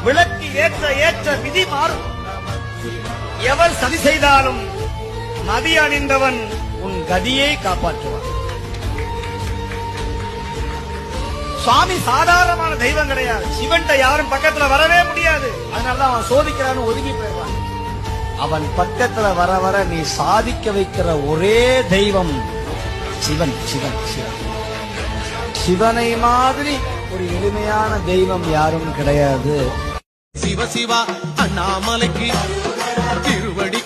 விளக்கு ஏற்ற ஏற்ற விதி மாறும். எவர் சதி செய்தாலும் மதி அணிந்தவன் உன் கதியை காப்பாற்றுவான். சுவாமி சாதாரணமான தெய்வம் கிடையாது. சிவன்ட்ட யாரும் பக்கத்துல வரவே முடியாது. அதனாலதான் அவன் சோதிக்கிறான்னு ஒதுங்கி போயிடுவான். அவன் பக்கத்துல வர வர நீ சாதிக்க வைக்கிற ஒரே தெய்வம் சிவன். சிவன் சிவன் சிவனை மாதிரி ஒரு எளிமையான தெய்வம் யாரும் கிடையாது. சிவ சிவா அண்ணாமலைக்கு திருவடி